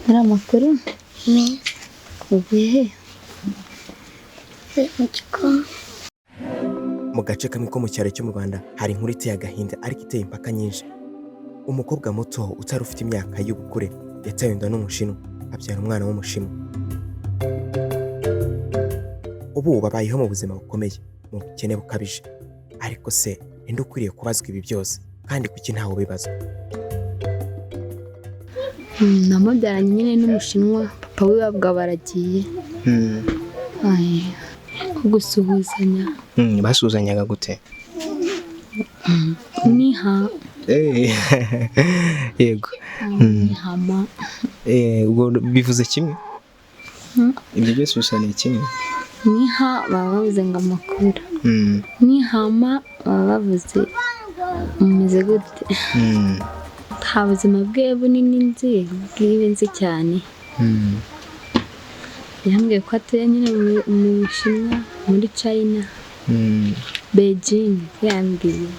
Hari amakuru meza uvuye mu gikoni. Mu gace kamwe ko mu cyaro cyo mu Rwanda hari inkuru iteye agahinda ariko iteye impaka nyinshi. Umukobwa muto utari ufite imyaka y'ubukure yatewe inda n'umushinwa abyara umwana w'umushinwa. Ubu babayeho mu buzima bukomeye mu bukene bukabije. Ariko se ninde ukwiriye kubazwa ibi byose kandi kuki ntawe ubibazwa? namubyaranye nyine n'umushinwa, papa we babwa baragiye gusuhuzanya. Basuhuzanyaga gute? Niha yego. nihama Ubwo bivuze kimwe? Ibyo byose bisobanuye kimwe? niha baba bavuze ngo amakuru, nihama baba bavuze umeze gute. Nta buzima bwe bunini nzi bwiwe nzi cyane. Yambwiye ko atuye nyine mu Bushinwa muri China, Beijing yambwiye.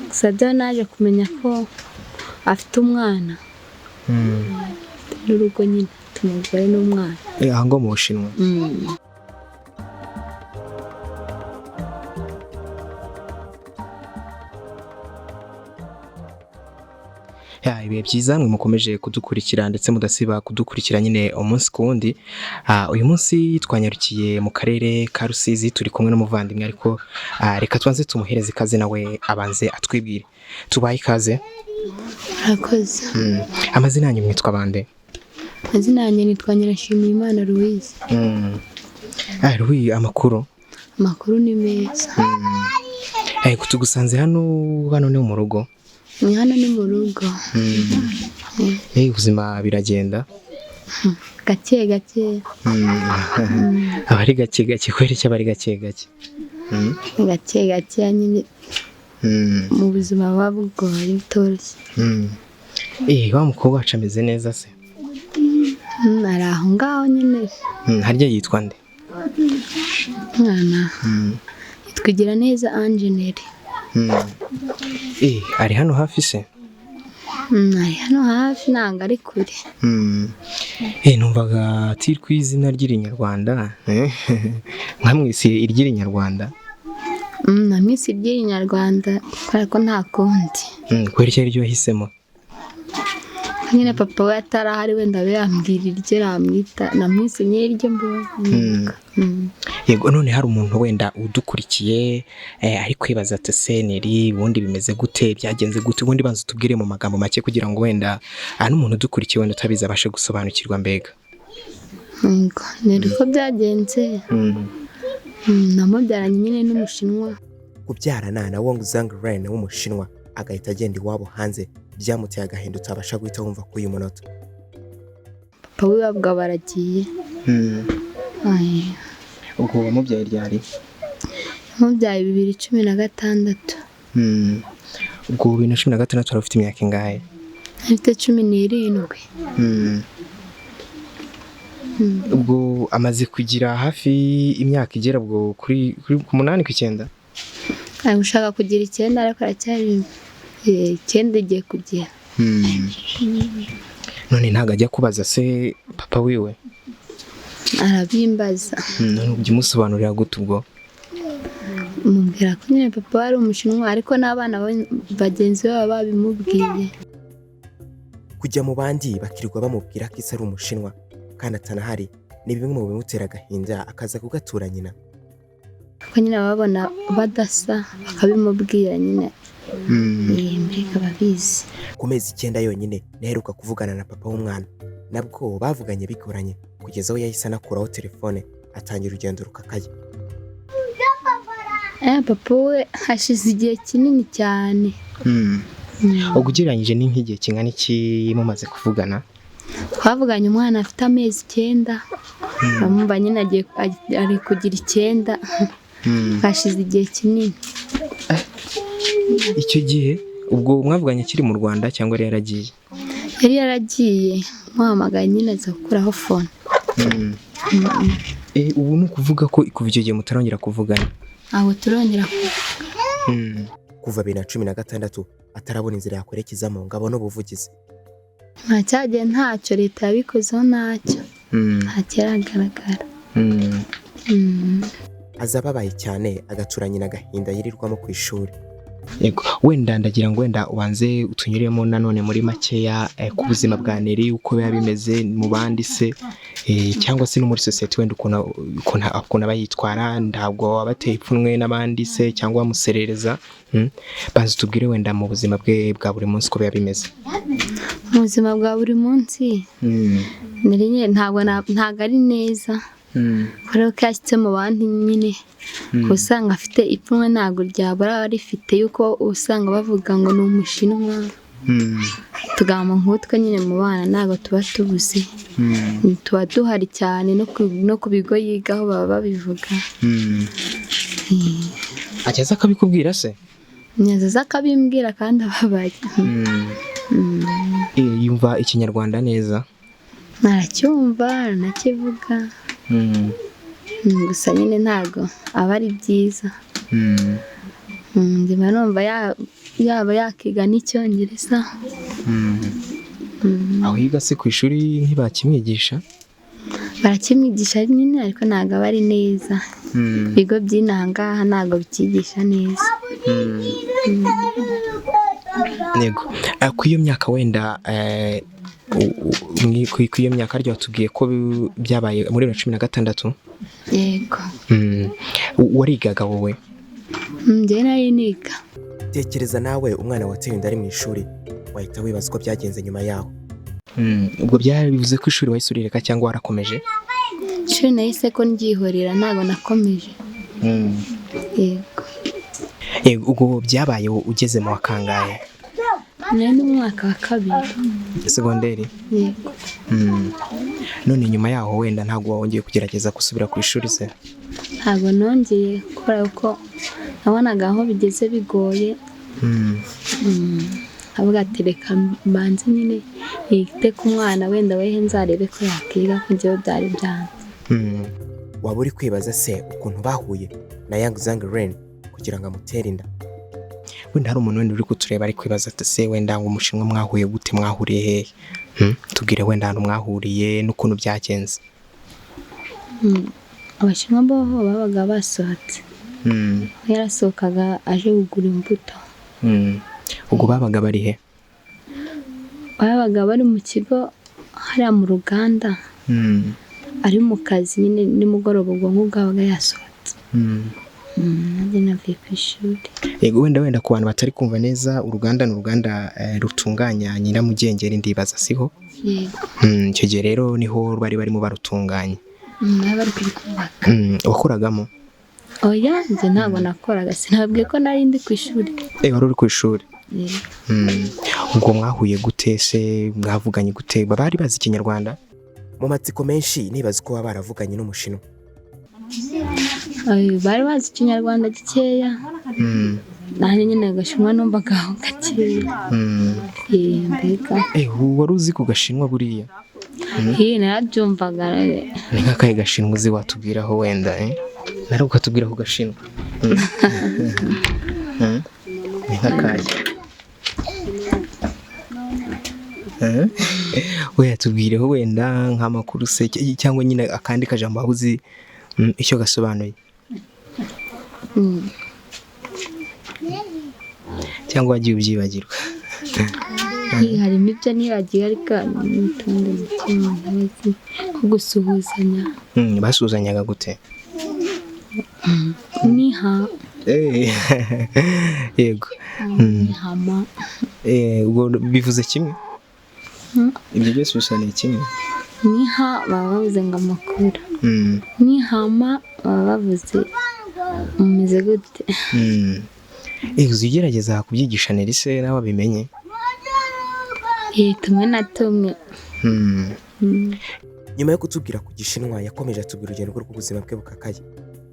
Gusa byo naje kumenya ko afite umwana n'urugo nyine, umugore n'umwana. Aha ngo mu Bushinwa. Ibihe byiza mwe mukomeje kudukurikira ndetse mudasiba kudukurikira nyine umunsi ku wundi. Uyu munsi twanyarukiye mu karere ka Rusizi turi kumwe n'umuvandimwe, ariko reka tubanze tumuhereze ikaze nawe abanze atwibwire. Tubaye ikaze. Murakoze. Amazina yanyu mwitwa bande? Amazina yanjye nitwa Nyirashimiyimana Louise. Louise, amakuru? Amakuru ni meza. Tugusanze hano ni mu rugo? Ni hano ni mu rugo. Ubuzima biragenda? Gake gake. Aba ari gake gake, kubera iki aba ari gake gake? Gake gake nyine mu buzima buba bugoye bitoroshye. Wa mukobwa wacu ameze neza se? Ari aho ngaho nyine. Harya yitwa nde? Mwana yitwigira neza Angeneri. Ari hano hafi se? Ari hano hafi ntabwo ari kure. Numvaga tiri ku izina ry'Irinyarwanda, mwamwise iry'Irinyarwanda? Namwise iry'Irinyarwanda kubera ko nta kundi. Kubera iki ariryo wahisemo? Nyine papa we atarahari wenda abe yambwira iryo namwita, namwise nyiryo mbona. Yego, none hari umuntu wenda udukurikiye ari kwibaza ati seneri ubundi bimeze gute, byagenze gute? Ubundi banza utubwire mu magambo make kugira ngo wenda n'umuntu udukurikiye wenda utabizi abashe gusobanukirwa mbega. Yego, ni uko byagenze. Namubyaranye nyine n'umushinwa. Kubyarana na Wong Zhang-ren w'umushinwa agahita agenda iwabo hanze byamuteye agahinda utabasha guhita wumva ko uyu munota. Papa we babwa baragiye. Ubwo wamubyaye ryari? Mubyaye 2016. Ubwo 2016 wari ufite imyaka ingahe? Afite 17. Ubwo amaze kugira hafi imyaka igera ubwo kuri 8 ku 9? Ari gushaka kugira 9 ariko aracyari 9 igiye kugera. None ntago ajya kubaza se papa wiwe? Arabimbaza. None ujya umusobanurira gute ubwo? Mubwira ko nyine papa ari umushinwa ariko n'abana bagenzi be baba babimubwiye. Kujya mu bandi bakirirwa bamubwira ko isi ari umushinwa kandi atanahari ni bimwe mu bimutera agahinda akaza kugatura nyina. Ko nyine babona badasa bakabimubwira nyine. Mbega babizi. Ku mezi 9 yonyine naheruka kuvugana na papa w'umwana, nabwo bavuganye bigoranye kugeza aho yahise anakuraho telefone atangira urugendo rukakaye. Papa we hashize igihe kinini cyane. Ubwo ugereranyije n'igihe kingana iki mumaze kuvugana? Twavuganye umwana afite amezi 9, bamumva nyine ari kugira 9. Hashize igihe kinini. Icyo gihe ubwo mwavuganye kiri mu Rwanda cyangwa yari yaragiye? Yari yaragiye, muhamagaye nyine aza gukuraho phone. Ubu ni ukuvuga ko kuva icyo gihe mutarongera kuvugana? Aho turongera kuvuga. Kuva 2016 atarabona inzira yakwerekezamo ngo abone ubuvugizi. ntacyagiye ntacyo leta yabikozeho ntacyo ntakiragaragara. aza ababaye cyane agacuranya n'agahinda yirirwamo ku ishuri. Yego, wenda ndagira ngo wenda ubanze utunyuremo nanone muri makeya ku buzima bwa Neri uko biba bimeze mu bandi se, cyangwa se no muri sosiyete wenda ukuntu abayitwara, ntabwo wabateye ipfunwe n'abandi se cyangwa wamuserereza. Banza tubwire wenda mu buzima bwe bwa buri munsi uko biba bimeze. Mu buzima bwa buri munsi Neri ntabwo ari neza, kubera ko yashyitse mu bandi nyine usanga afite ipfunwe ntabwo ryabura rifite, yuko usanga bavuga ngo ni umushinwa, tugamba nk'utwe nyine mu bana ntabwo tuba tubuze, tuba duhari cyane no ku bigo yigaho baba babivuga. Ageze akabikubwira se? Nyaza akabimbwira kandi ababaye. Yumva ikinyarwanda neza? Naracyumva aranakivuga, gusa nyine ntabwo aba ari byiza. Ndimo numva yaba yakiga n'icyongereza. Aho yiga se ku ishuri ntibakimwigisha? Barakimwigisha nyine ariko ntabwo aba ari neza. Ibigo by'inaha ngaha ntabwo byigisha neza. Yego, ku iyo myaka wenda ku iyo myaka ryo watubwiye ko byabaye muri 2016? Yego. Warigaga wowe? Njye nari niga. Tekereza nawe umwana wateye inda ari mu ishuri, wahita wibaza uko byagenze nyuma yaho. Ubwo byari bivuze ko ishuri wahise urireka cyangwa warakomeje? Ishuri nahise ko ndyihorera ntabwo nakomeje. Yego. Ubwo byabaye ugeze mu wa kangahe? Nari mu mwaka wa 2 segonderi. Yego. None nyuma yaho wenda ntabwo wongeye kugerageza gusubira ku ishuri se? Ntabwo nongeye, kubera ko nabonaga aho bigeze bigoye. Avuga ati reka mbanze nyine yite ku mwana, wenda wehe nzarebe ko yakiga ku byo byari byanze. Waba uri kwibaza se ukuntu bahuye na Young Zhang Ren kugira ngo amutere inda? Wenda hari umuntu wenda uri kutureba ari kwibaza ati se wenda ngo umushinwa mwahuye gute, mwahuriye hehe? Tubwire wenda ahantu mwahuriye n'ukuntu byagenze. Abashinwa bo babaga basohotse. Yarasohokaga aje kugura imbuto. Ubwo babaga bari he? Babaga bari mu kigo hariya mu ruganda, ari mu kazi nyine nimugoroba ubwo bwabaga yasohotse. Nanjye navuye ku ishuri. Yego, wenda ku bantu batari kumva neza, uruganda ni uruganda rutunganya Nyiramugengeri ndibaza siho? Yego. Icyo gihe rero niho bari barimo barutunganya. Bari kubaka. Wakoragamo? Oya, njye ntabwo nakoraga, sinabwiye ko nari ndi ku ishuri. Wari uri ku ishuri? Yego. Ubwo mwahuye gute se, mwavuganye gute? Bari bazi ikinyarwanda? Mu matsiko menshi nibaza ko baba baravuganye n'umushinwa. Bari bazi ikinyarwanda gikeya. Nanjye nyine agashinwa numvaga gakeya. Mbega. Wari uzi ku gashinwa buriya? Narabyumvaga. Ni nk'akahe gashinwa uzi watubwiraho wenda? Nari ukatubwira ku gashinwa. Ni nk'akahe? We yatubwireho wenda nk'amakuru se, cyangwa nyine akandi kajambo uzi icyo gasobanuye, cyangwa wagiye ubyibagirwa? Harimo ibyo nibagiwe ariko n'utundi ntazi, nko gusuhuzanya. Basuhuzanyaga gute? Niha. Yego. Nihama. Ubwo bivuze kimwe? Ibyo byose bisobanuye kimwe? Niha baba bavuze ngo amakuru. Nihama baba bavuze umeze gute. Uzigerageza kubyigisha Neri se nawe abimenye? Tumwe na tumwe. Nyuma yo kutubwira ku gishinwa yakomeje atubwira urugendo rw'ubuzima bwe bukakaye.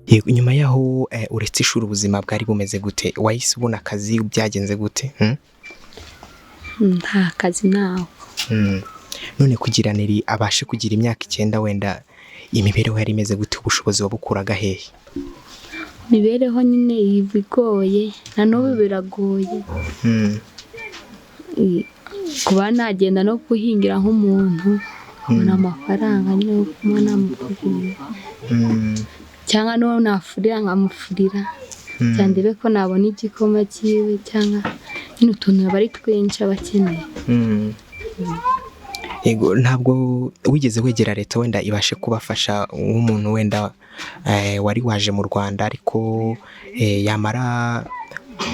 Yego, nyuma yaho uretse ishuri ubuzima bwari bumeze gute? Wahise ubona akazi, byagenze gute? Nta kazi naho. None kugira Neri abashe kugira imyaka 9 wenda imibereho yari imeze gute, ubushobozi wabukuraga hehe? Imibereho nyine bigoye, na n'ubu biragoye. kuba nagenda no guhingira nk'umuntu kubona amafaranga nyine yo kuba namufurira cyangwa n'uwo nafurira nkamufurira cyangwa ndebe ko nabona igikoma cyiwe cyangwa nyine utuntu bari twinshi abakeneye. Yego, ntabwo wigeze wegera leta wenda ibashe kubafasha nk'umuntu wenda wari waje mu Rwanda ariko yamara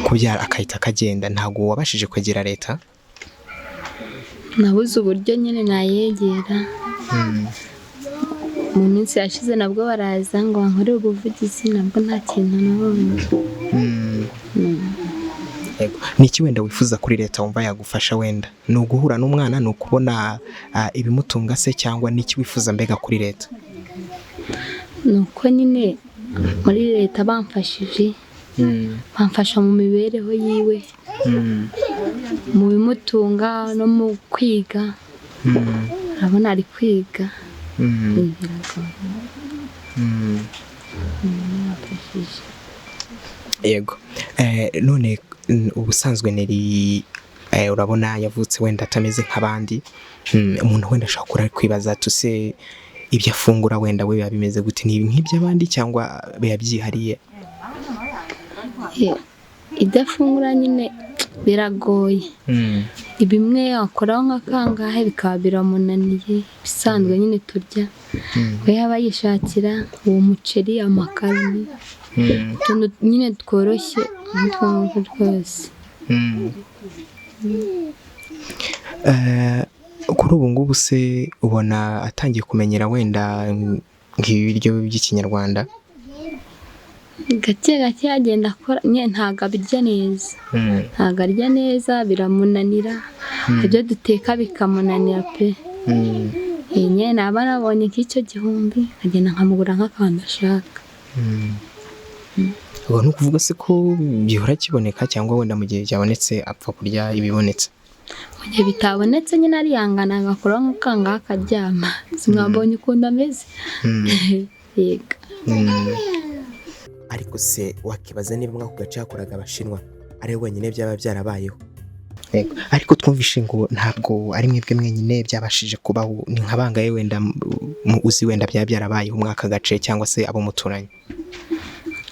kubyara akahita akagenda, ntabwo wabashije kwegera leta? Nabuze uburyo nyine nayegera. Mu minsi yashize nabwo baraza ngo bankorere ubuvugizi, nabwo nta kintu nabonye. Ni iki wenda wifuza kuri leta wumva yagufasha? Wenda ni uguhura n'umwana, ni ukubona ibimutunga se, cyangwa ni iki wifuza mbega kuri leta? Ni uko nyine muri leta bamfashije, bamfasha mu mibereho yiwe, mu bimutunga no mu kwiga. Urabona ari kwiga. Yego, none ubusanzwe Neri urabona yavutse wenda atameze nk'abandi, umuntu wenda ashobora kwibaza tuse ibyo afungura wenda we biba bimeze gute, ni nk'iby'abandi cyangwa biba byihariye? Ibyo afungura nyine biragoye. Bimwe yakoraho nka kangahe bikaba biramunaniye, bisanzwe nyine turya we yaba yishakira uwo muceri, amakaroni, utuntu nyine tworoshye nk'utwo twose. Kuri ubu ngubu se ubona atangiye kumenyera wenda nk'ibi biryo by'ikinyarwanda? Gake gake agenda akora, nyine ntabwo abirya neza. Ntabwo arya neza, biramunanira. Ibyo duteka bikamunanira pe. Nyine naba nabonye nk'icyo gihumbi nkagenda nkamugura nk'akantu ashaka. Ubwo ni ukuvuga se ko gihora kiboneka, cyangwa wenda mu gihe byabonetse apfa kurya ibibonetse? Mu gihe bitabonetse nyine arihangana agakuraho nk'akangahe akaryama. Simwabonye ukuntu ameze. Yego. Ariko se wakibaza niba mwako gace hakoraga Abashinwa ari wenyine byaba byarabayeho? Yego, ariko twumvishe ngo ntabwo ari mwebwe mwenyine byabashije kubaho, ni nka bangahe wenda uzi wenda byaba byarabayeho mwaka gace cyangwa se abo muturanye?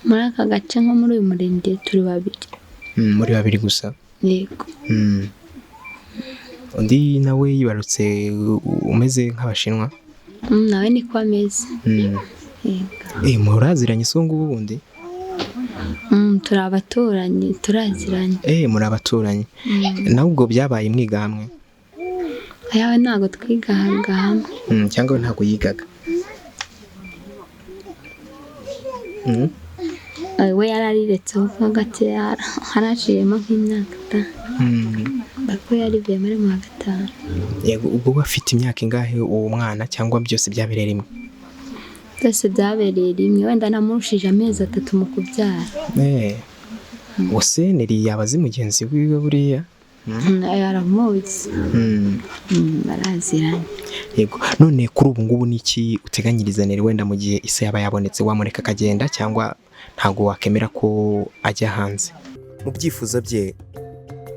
Muri aka gace nko muri uyu murenge turi babiri. Muri babiri gusa? Yego. Undi nawe yibarutse umeze nk'Abashinwa? Nawe niko ameze. Yego. Muraziranye se ngubu bundi? Turi abaturanyi, turaziranye. Muri abaturanyi. Nawe ubwo byabaye mwiga hamwe? Ayawe ntabwo twigaga hamwe. Cyangwa we ntabwo yigaga? We yarariretseho ko gake haraciyemo nk'imyaka itanu. Bako yarivuye muri mu wa gatanu. Yego, ubwo we afite imyaka ingahe uwo mwana, cyangwa byose byabereye rimwe? Byose byabereye rimwe, wenda namurushije amezi 3 mu kubyara. Ubuse Neri yaba azi mugenzi wiwe buriya? Yaramuzi. Baraziranye. Yego, none kuri ubu ngubu ni iki uteganyiriza Neri wenda mu gihe ise yaba yabonetse? Wamureka akagenda cyangwa ntabwo wakemera ko ajya hanze? Mu byifuzo bye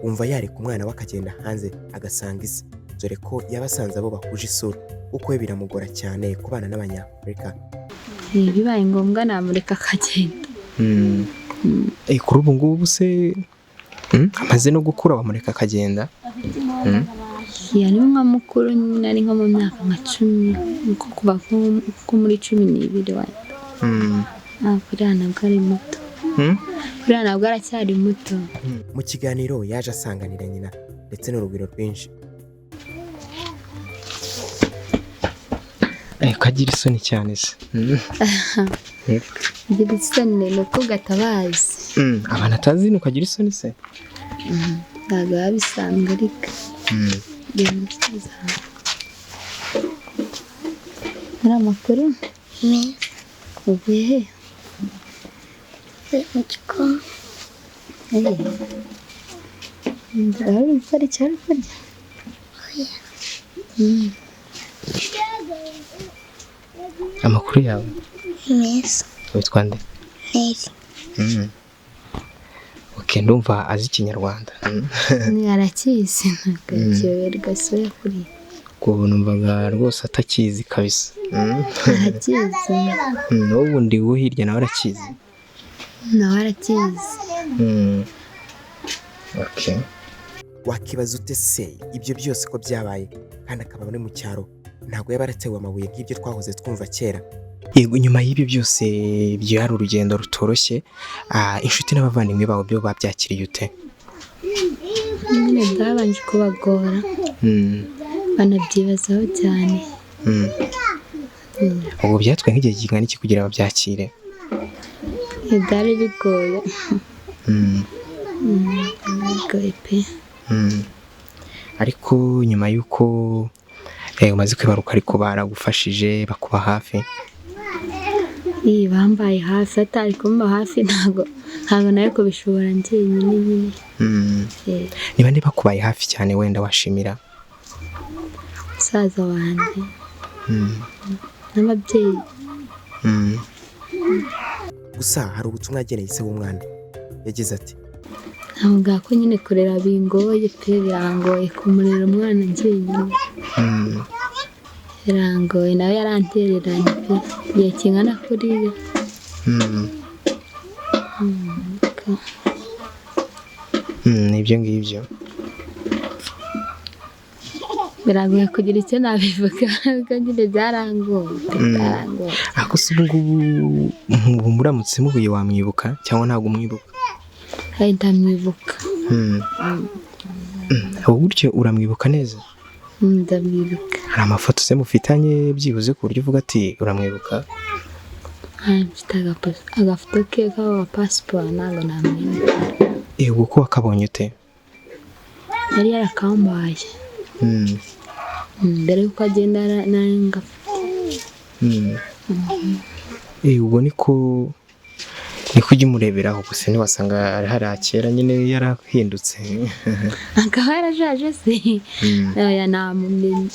wumva yareka umwana we akagenda hanze agasanga isi, dore ko yabasanze abo bahuje isura, uko we biramugora cyane kubana n'Abanyafurika. Bibaye ngombwa namureka akagenda. Kuri ubu ngubu se amaze no gukura wamureka akagenda? Yari nka mukuru, nari nko mu myaka nka 10, kuva ko muri 12 wenda. Kuriya nabwo ari muto. Kuriya nabwo aracyari muto. Mu kiganiro yaje asanganira nyina ndetse n'urugwiro rwinshi. Kagira isoni cyane se. Kagira isoni ni uko gatabazi. Abantu atazi ni ukagira isoni se? Ntabwo yabisanzwe ariko. Muri amakuru? Uvuye he? Mu gikoni. Ndabona gukora cyane kurya. Amakuru yawe? Meza. Witwa nde? Neri. Ok, Okay, ndumva azi ikinyarwanda. ni arakizi ntabwo kiyoberwa soya kuri Kuko numvaga rwose atakizi kabisa. arakizi N'ubundi wo hirya nawe arakizi. nawe arakizi Okay. wakibaza ute se ibyo byose ko byabaye kandi akaba ari mu cyaro ntabwo yaba aratewe amabuye nk'ibyo twahoze twumva kera? Yego, nyuma y'ibyo byose byari urugendo rutoroshye, inshuti n'abavandimwe bawe byo babyakiriye ute? nyine byabanje kubagora banabyibazaho cyane. Ubu byatwaye nk'igihe kingana iki kugira babyakire? byari bigoye bigoye pe. Ariko nyuma y'uko umaze kwibaruka ariko baragufashije bakuba hafi? bambaye hafi, atari kumba hafi ntabwo nawe kubishobora njyenyine nyine. Niba bakubaye hafi cyane wenda washimira musaza wanjye n'ababyeyi. gusa hari ubutumwa yageneye se w'umwana, yagize ati ntabwo ko nyine kurera bingoye pe, birangoye kumurera umwana njyenyine birangoye, nawe yarantereranye pe igihe kingana kuriya. n'ibyo ngibyo biragoye kugira icyo nabivuga ariko nyine byarangoye. ariko se ubu ngubu muramutse muhuye wamwibuka cyangwa ntabwo umwibuka? ndamwibuka. ubu gutyo uramwibuka neza? ndamwibuka. hari amafoto se mufitanye byibuze ku buryo uvuga ati uramwibuka? mfite agafoto ke k'aba pasiporo ntabwo namwibuka. Yego, ko wakabonye ute? yari yarakambaye mbere yuko agenda nangafite. ubwo niko ujya umureberaho, gusa ntiwasanga hari kera nyine yarahindutse? akaba yarajaje se oya namumenye.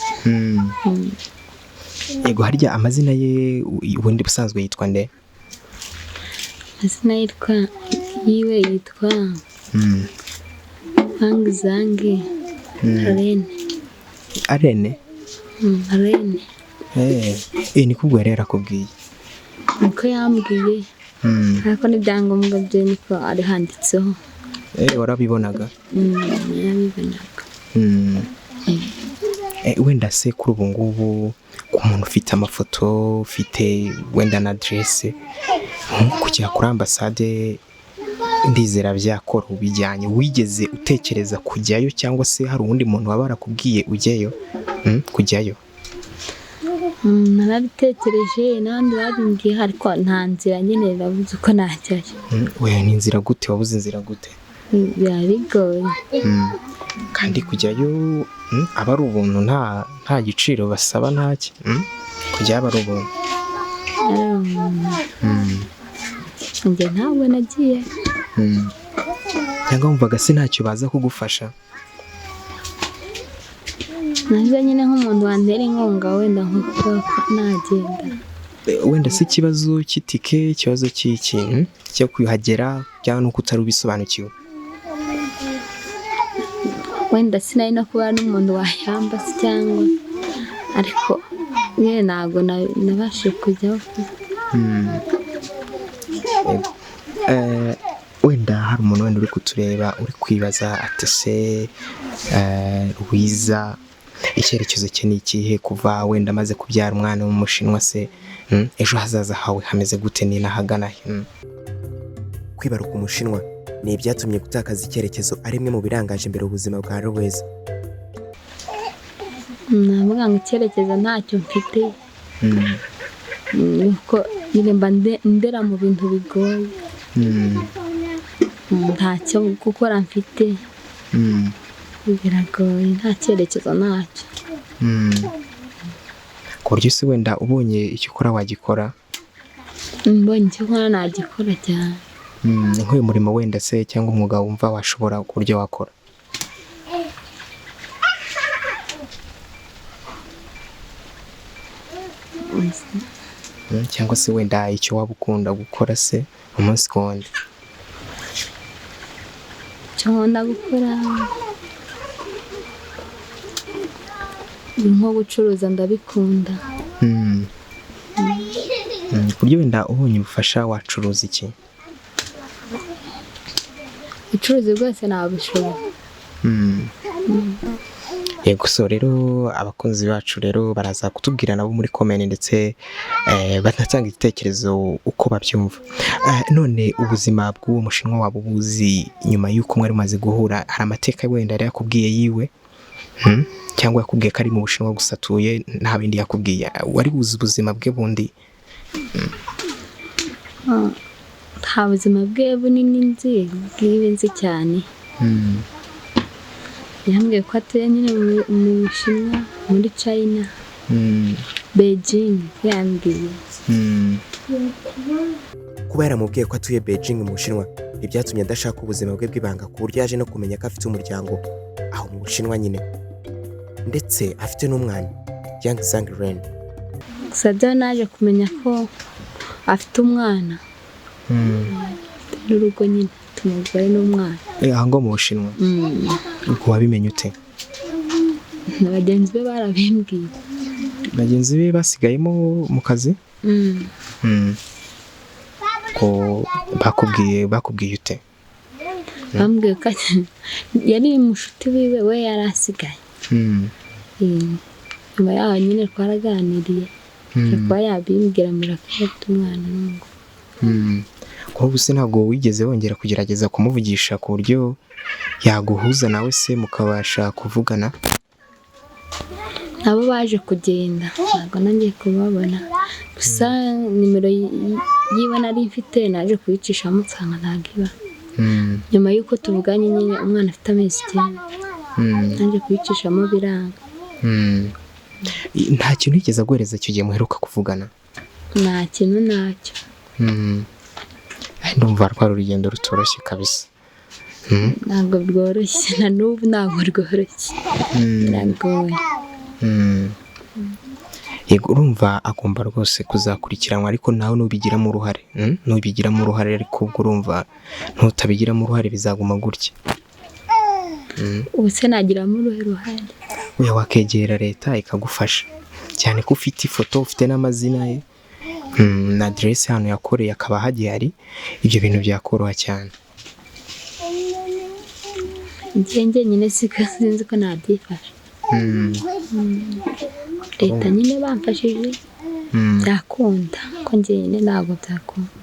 Yego, harya amazina ye ubundi busanzwe yitwa nde? amazina yiwe yitwa Hangzangi Arene. Arene? Arene. Niko ubwo yari yarakubwiye? niko yambwiye ariko n'ibyangombwa bye niko ari handitseho. warabibonaga? narabibonaga. wenda se kuri ubu ngubu ku muntu ufite amafoto, ufite wenda na aderese, kujya kuri ambasade ndizera byakora ubijyanye, wigeze utekereza kujyayo cyangwa se hari uwundi muntu waba warakubwiye ujyayo kujyayo? narabitekereje n'abandi babimbwiye ariko nta nzira nyine nabuze uko najyayo. Ni inzira gute? wabuze inzira gute? biba bigoye kandi kujyayo aba ari ubuntu, nta giciro basaba, ntaki kujya aba ari ubuntu. njye ntabwo nagiye. cyangwa wumvaga se ntacyo baza kugufasha? naje nyine nk'umuntu wantera inkunga wenda nkuko nagenda. wenda se ikibazo cy'itike, ikibazo cy'ikintu cyo kuhagera cyangwa nuko utari ubisobanukiwe? wenda sinari no kuba n'umuntu wayamba se cyangwa, ariko nyine ntabwo nabashije kujyaho. wenda hari umuntu wenda uri kutureba uri kwibaza ati se Rwiza icyerekezo cye ni ikihe kuva wenda amaze kubyara umwana w'umushinwa se? ejo hazaza hawe hameze gute? ni nahagana he? kwibaruka umushinwa ni ibyatumye gutakaza icyerekezo ari imwe mu birangaje imbere ubuzima bwa Rweza. navuga ngo icyerekezo ntacyo mfite nuko nyine mba ndera mu bintu bigoye, ntacyo gukora mfite, biragoye, nta cyerekezo ntacyo. ku buryo se wenda ubonye icyo ukora wagikora? mbonye icyo nkora nagikora cyane. nk'uyu murimo wenda se cyangwa umwuga wumva washobora ku buryo wakora? cyangwa se wenda icyo waba ukunda gukora se umunsi ku wundi? icyo nkunda gukora nko gucuruza ndabikunda. ku buryo wenda ubonye ubufasha wacuruza iki? Ubucuruzi bwose nabishobora. Yego, so rero abakunzi bacu rero baraza kutubwira nabo muri comment ndetse banatanga igitekerezo uko babyumva. None ubuzima bw'uwo mushinwa wabo buzi nyuma y'uko mwari maze guhura, hari amateka wenda yari yakubwiye yiwe cyangwa yakubwiye ko ari mu Bushinwa gusa atuye nta bindi yakubwiye? Wari buzi ubuzima bwe bundi? Nta buzima bwe bunini nzi bw'inzi cyane. Yambwiye ko atuye nyine mu Bushinwa muri China, Beijing yambwiye. Kuba yaramubwiye ko atuye Beijing mu Bushinwa ntibyatumye adashaka ubuzima bwe bw'ibanga, ku buryo yaje no kumenya ko afite umuryango aho mu Bushinwa nyine, ndetse afite n'umwana Yang Zhangren. Gusa byo naje kumenya ko afite umwana, afite n'urugo nyine, afite umugore n'umwana. Aha ngo mu Bushinwa? Uko wabimenye ute? Na bagenzi be barabimbwiye. Bagenzi be basigayemo mu kazi? Ko bakubwiye ute? Bambwiye ko yari mushuti wiwe, we yari asigaye. Nyuma yaho nyine twaraganiriye, kuba yabimbwira mbere ko afite umwana n'urugo. Kuba se ntabwo wigeze wongera kugerageza kumuvugisha ku buryo yaguhuza nawe se mukabasha kuvugana? Nabo baje kugenda, ntabwo nangiye kubabona. Gusa nimero yiwe nari mfite naje kuyicishamo nsanga ntabwo iba. Nyuma y'uko tuvuganye nyine umwana afite amezi 9, naje kuyicishamo biranga. Nta kintu yigeze aguhereza icyo gihe muheruka kuvugana? Nta kintu nacyo. Ndumva rwari urugendo rutoroshye kabisa. Ntabwo rworoshye, na n'ubu ntabwo rworoshye, biragoye. Yego, urumva agomba rwose kuzakurikiranwa, ariko nawe nubigiramo uruhare. Nubigiramo uruhare, ariko ubwo urumva ntutabigiramo uruhare bizaguma gutya. Ubu se nagiramo uruhare? Oya, wakegera leta ikagufasha, cyane ko ufite ifoto, ufite n'amazina ye na adresse hano yakoreye akaba hagihari, ibyo bintu byakoroha cyane. Njye nyine sinzi ko nabyifasha. Leta nyine bamfashije byakunda, ko njye nyine ntabwo byakunda.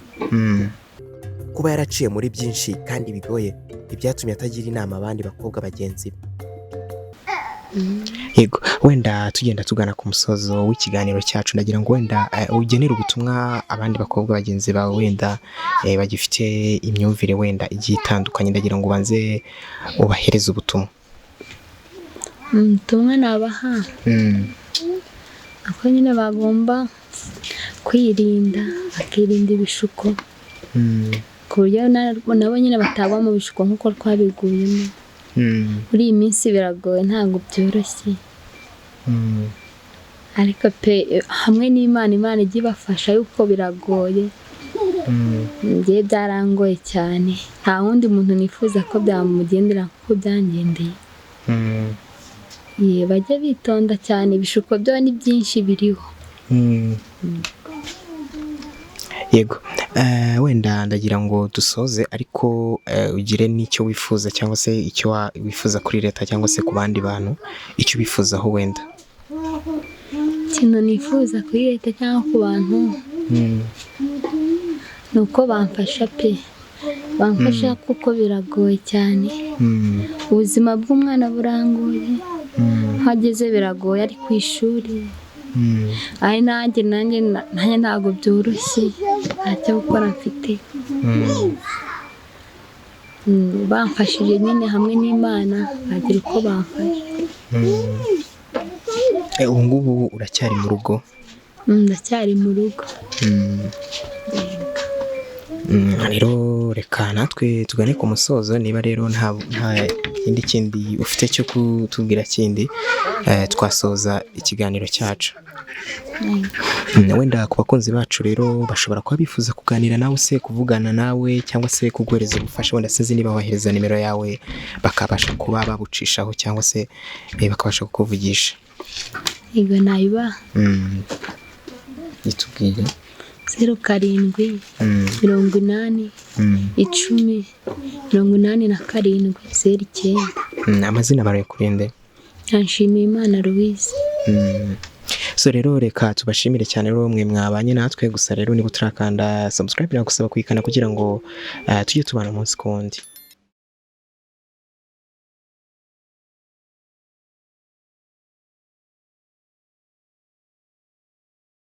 Kuba yaraciye muri byinshi kandi bigoye ntibyatumye atagira inama abandi bakobwa bagenzi be. Yego, wenda tugenda tugana ku musozo w'ikiganiro cyacu, ndagira ngo wenda ugenere ubutumwa abandi bakobwa bagenzi bawe wenda bagifite imyumvire wenda igiye itandukanye, ndagira ngo ubanze ubahereze ubutumwa. Ubutumwa nabaha ako nyine bagomba kwirinda, bakirinda ibishuko, ku buryo nabo nyine batagwa mu bishuko nk'uko twabiguyemo. Muri iyi minsi biragoye, ntabwo byoroshye, ariko pe hamwe n'Imana ijya ibafasha, yuko biragoye. Njye byarangoye cyane, nta wundi muntu nifuza ko byamugendera nk'uko byangendeye. Bajya bitonda cyane, ibishuko byo ni byinshi biriho. Yego, wenda ndagira ngo dusoze, ariko ugire n'icyo wifuza cyangwa se icyo wifuza kuri leta cyangwa se ku bandi bantu, icyo bifuzaho wenda. Ikintu nifuza kuri leta cyangwa ku bantu ni uko bamfasha pe, bamfasha kuko biragoye cyane. Ubuzima bw'umwana burangoye, hageze biragoye, ari ku ishuri. Ari nanjye ntabwo byoroshye, ntacyo gukora mfite. Bamfashije nyine hamwe n'Imana, bagira uko bamfasha. Ubu ngubu uracyari mu rugo? Ndacyari mu rugo. Rero reka natwe tugane ku musozo, niba rero nta kindi ufite cyo kutubwira kindi, twasoza ikiganiro cyacu. wenda ku bakunzi bacu rero bashobora kuba bifuza kuganira nawe se kuvugana nawe cyangwa se kuguhereza ubufasha wenda sinzi niba wahereza nimero yawe bakabasha kuba babucishaho cyangwa se bakabasha kukuvugisha. Yego nayiba itubwire 07 80 10 87 09. Amazina barayakurinde. Nshimiyimana Louise. So rero reka tubashimire cyane rero mwe mwabanye natwe gusa rero niba utarakanda subscribe biragusaba kuyikana kugira ngo tujye tubana umunsi kundi.